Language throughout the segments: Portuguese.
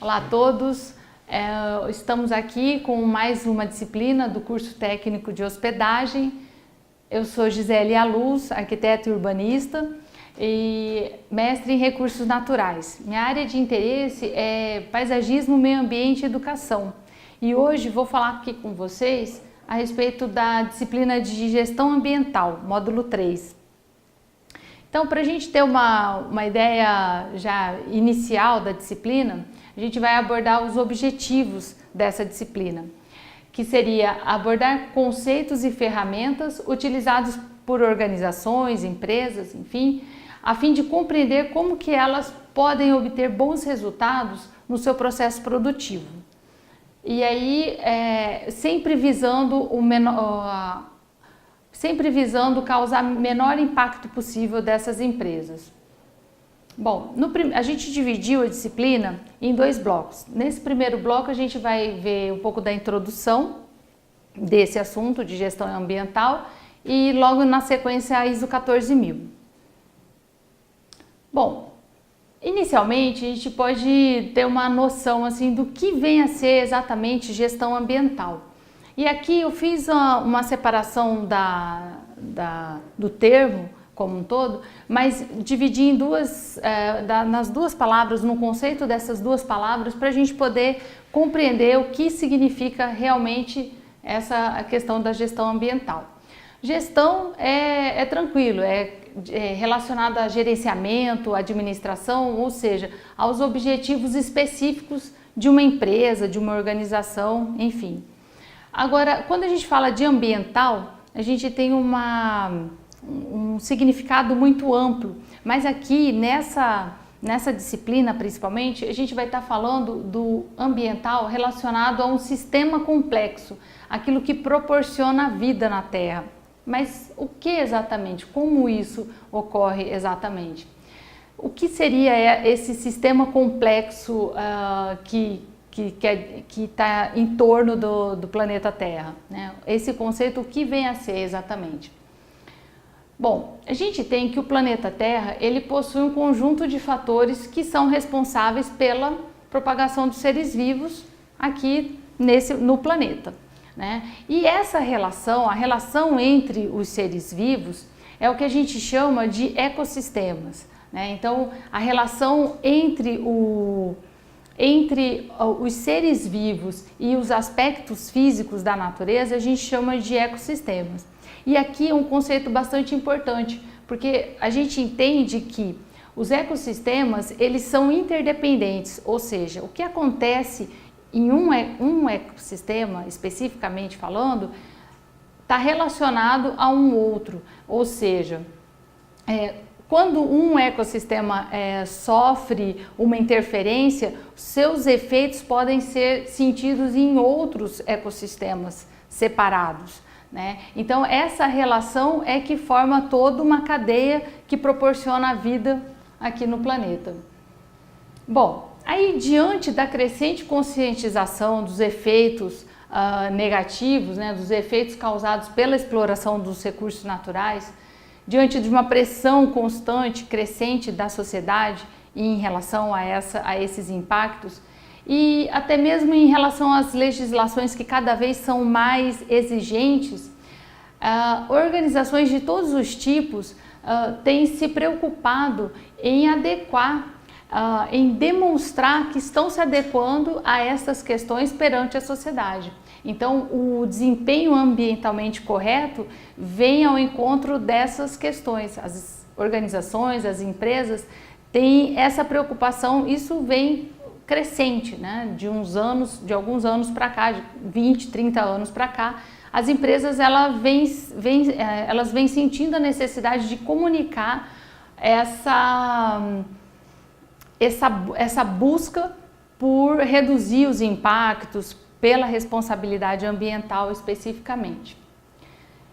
Olá a todos, estamos aqui com mais uma disciplina do curso técnico de hospedagem. Eu sou Gisele Aluz, arquiteta e urbanista e mestre em recursos naturais. Minha área de interesse é paisagismo, meio ambiente e educação. E hoje vou falar aqui com vocês a respeito da disciplina de gestão ambiental, módulo 3. Então, para a gente ter uma ideia já inicial da disciplina, a gente vai abordar os objetivos dessa disciplina, que seria abordar conceitos e ferramentas utilizados por organizações, empresas, enfim, a fim de compreender como que elas podem obter bons resultados no seu processo produtivo. E aí, sempre visando causar o menor impacto possível dessas empresas. Bom, a gente dividiu a disciplina em dois blocos. Nesse primeiro bloco a gente vai ver um pouco da introdução desse assunto de gestão ambiental e logo na sequência a ISO 14000. Bom, inicialmente a gente pode ter uma noção assim do que vem a ser exatamente gestão ambiental. E aqui eu fiz uma separação do termo como um todo, mas dividi em nas duas palavras, no conceito dessas duas palavras, para a gente poder compreender o que significa realmente a questão da gestão ambiental. Gestão é tranquilo, é relacionado a gerenciamento, administração, ou seja, aos objetivos específicos de uma empresa, de uma organização, enfim. Agora, quando a gente fala de ambiental, a gente tem um significado muito amplo, mas aqui nessa disciplina principalmente, a gente vai estar falando do ambiental relacionado a um sistema complexo, aquilo que proporciona a vida na Terra. Mas o que exatamente? Como isso ocorre exatamente? O que seria esse sistema complexo que está em torno do planeta Terra, né? Esse conceito, o que vem a ser exatamente? Bom, a gente tem que o planeta Terra, ele possui um conjunto de fatores que são responsáveis pela propagação dos seres vivos aqui no planeta, né? E essa relação, a relação entre os seres vivos, é o que a gente chama de ecossistemas, né? Então, a relação entre os seres vivos e os aspectos físicos da natureza, a gente chama de ecossistemas. E aqui é um conceito bastante importante, porque a gente entende que os ecossistemas, eles são interdependentes, ou seja, o que acontece em um ecossistema, especificamente falando, está relacionado a um outro, ou seja, quando um ecossistema sofre uma interferência, seus efeitos podem ser sentidos em outros ecossistemas separados, né? Então essa relação é que forma toda uma cadeia que proporciona a vida aqui no planeta. Bom, aí diante da crescente conscientização dos efeitos negativos, né, dos efeitos causados pela exploração dos recursos naturais, diante de uma pressão constante, crescente da sociedade em relação a esses impactos e até mesmo em relação às legislações que cada vez são mais exigentes, organizações de todos os tipos têm se preocupado em adequar, em demonstrar que estão se adequando a essas questões perante a sociedade. Então, o desempenho ambientalmente correto vem ao encontro dessas questões. As organizações, as empresas têm essa preocupação, isso vem crescente, né? De alguns anos para cá, de 20, 30 anos para cá, as empresas elas vêm sentindo a necessidade de comunicar essa busca por reduzir os impactos pela responsabilidade ambiental especificamente.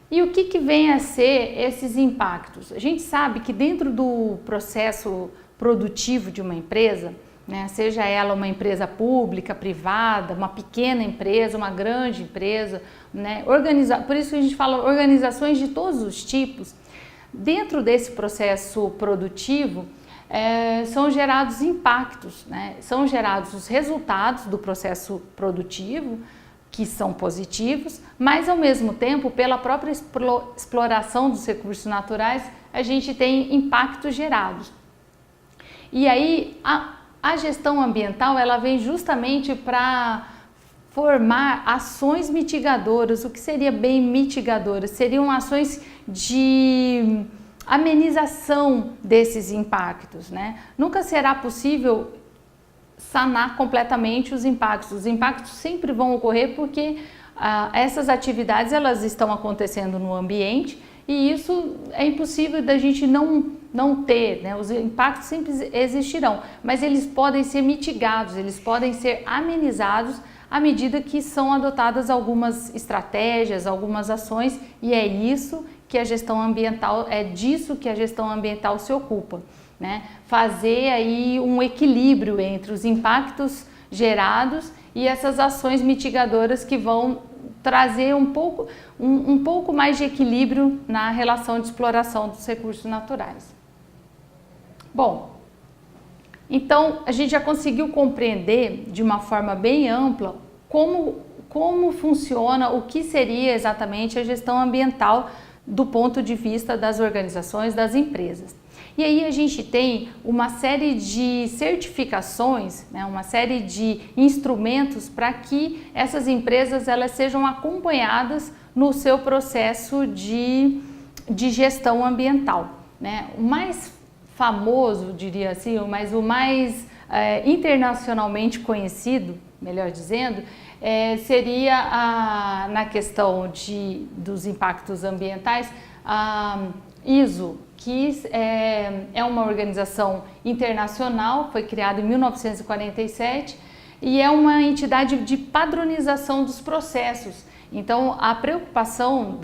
E o que vem a ser esses impactos? A gente sabe que dentro do processo produtivo de uma empresa, né, seja ela uma empresa pública, privada, uma pequena empresa, uma grande empresa, né, por isso que a gente fala organizações de todos os tipos, dentro desse processo produtivo, são gerados impactos, né? São gerados os resultados do processo produtivo, que são positivos, mas ao mesmo tempo, pela própria exploração dos recursos naturais, a gente tem impactos gerados. E aí a gestão ambiental, ela vem justamente para formar ações mitigadoras. O que seria bem mitigadoras? Seriam ações de amenização desses impactos, né? Nunca será possível sanar completamente os impactos sempre vão ocorrer porque essas atividades elas estão acontecendo no ambiente e isso é impossível da gente não ter, né? Os impactos sempre existirão, mas eles podem ser mitigados, eles podem ser amenizados à medida que são adotadas algumas estratégias, algumas ações, e é isso que a gestão ambiental, é disso que a gestão ambiental se ocupa, né? Fazer aí um equilíbrio entre os impactos gerados e essas ações mitigadoras que vão trazer um pouco mais de equilíbrio na relação de exploração dos recursos naturais. Bom, então a gente já conseguiu compreender de uma forma bem ampla como funciona, o que seria exatamente a gestão ambiental do ponto de vista das organizações, das empresas. E aí a gente tem uma série de certificações, né, uma série de instrumentos para que essas empresas elas sejam acompanhadas no seu processo de gestão ambiental, né? O mais famoso, diria assim, mas o mais internacionalmente conhecido, melhor dizendo, seria na questão dos impactos ambientais, a ISO, que é uma organização internacional, foi criada em 1947 e é uma entidade de padronização dos processos. Então, a preocupação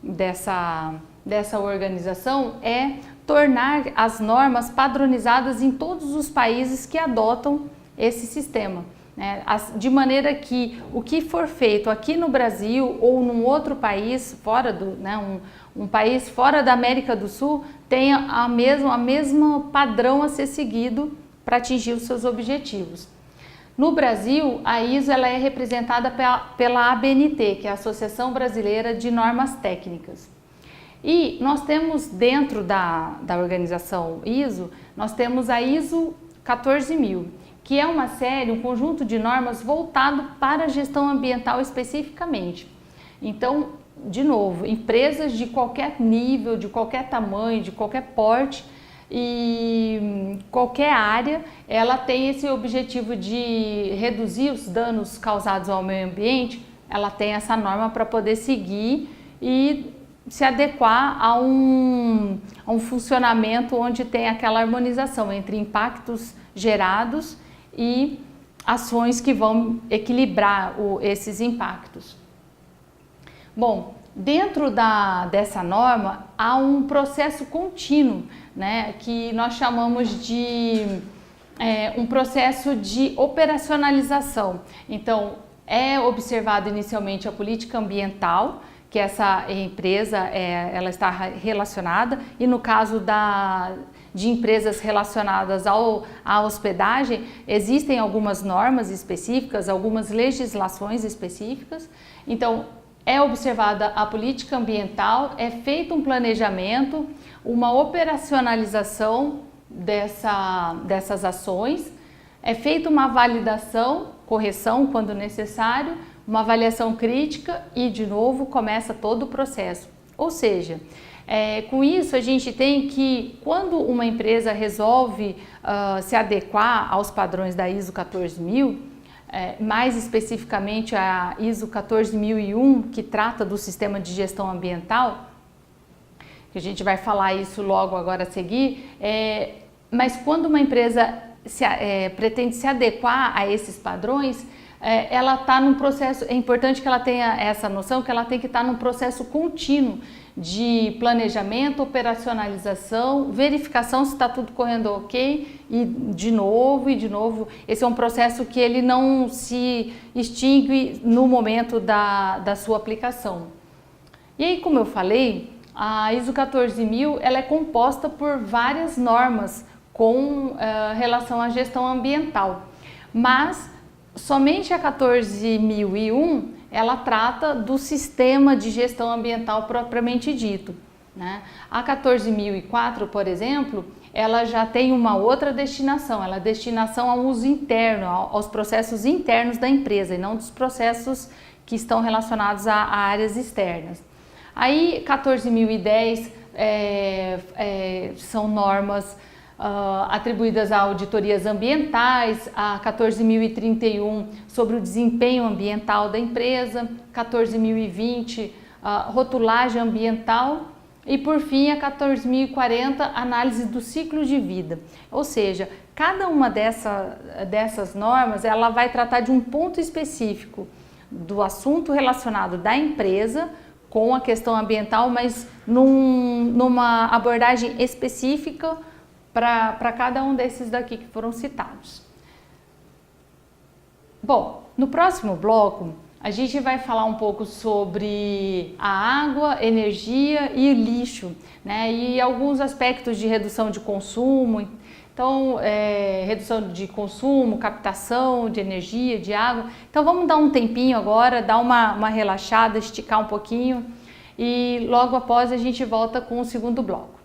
dessa organização é tornar as normas padronizadas em todos os países que adotam esse sistema, né? De maneira que o que for feito aqui no Brasil ou num outro país fora um país fora da América do Sul tenha a mesma padrão a ser seguido para atingir os seus objetivos. No Brasil, a ISO ela é representada pela ABNT, que é a Associação Brasileira de Normas Técnicas. E nós temos dentro da organização ISO, nós temos a ISO 14000, que é uma série, um conjunto de normas voltado para a gestão ambiental especificamente. Então, de novo, empresas de qualquer nível, de qualquer tamanho, de qualquer porte e qualquer área, ela tem esse objetivo de reduzir os danos causados ao meio ambiente, ela tem essa norma para poder seguir e se adequar a um funcionamento onde tem aquela harmonização entre impactos gerados e ações que vão equilibrar esses impactos. Bom, dentro dessa norma há um processo contínuo, né, que nós chamamos de um processo de operacionalização. Então, é observado inicialmente a política ambiental, que essa empresa ela está relacionada, e no caso de empresas relacionadas à hospedagem, existem algumas normas específicas, algumas legislações específicas. Então, é observada a política ambiental, é feito um planejamento, uma operacionalização dessas ações, é feita uma validação, correção quando necessário, uma avaliação crítica e, de novo, começa todo o processo. Ou seja, com isso a gente tem que, quando uma empresa resolve se adequar aos padrões da ISO 14000, mais especificamente a ISO 14001, que trata do sistema de gestão ambiental, que a gente vai falar isso logo agora a seguir, mas quando uma empresa pretende se adequar a esses padrões, ela está num processo, é importante que ela tenha essa noção que ela tem que estar num processo contínuo de planejamento, operacionalização, verificação se está tudo correndo ok e de novo, esse é um processo que ele não se extingue no momento da sua aplicação. E aí, como eu falei, a ISO 14000 ela é composta por várias normas com relação à gestão ambiental. Mas somente a 14.001 ela trata do sistema de gestão ambiental propriamente dito, né? A 14.004, por exemplo, ela já tem uma outra destinação, ela é destinação ao uso interno, aos processos internos da empresa e não dos processos que estão relacionados a áreas externas. Aí 14.010 são normas atribuídas a auditorias ambientais, a 14.031 sobre o desempenho ambiental da empresa, 14.020 rotulagem ambiental e por fim a 14.040 análise do ciclo de vida. Ou seja, cada uma dessas normas ela vai tratar de um ponto específico do assunto relacionado da empresa com a questão ambiental, mas numa abordagem específica para cada um desses daqui que foram citados. Bom, no próximo bloco a gente vai falar um pouco sobre a água, energia e lixo, né? E alguns aspectos de redução de consumo. Então, redução de consumo, captação de energia, de água. Então vamos dar um tempinho agora, dar uma relaxada, esticar um pouquinho e logo após a gente volta com o segundo bloco.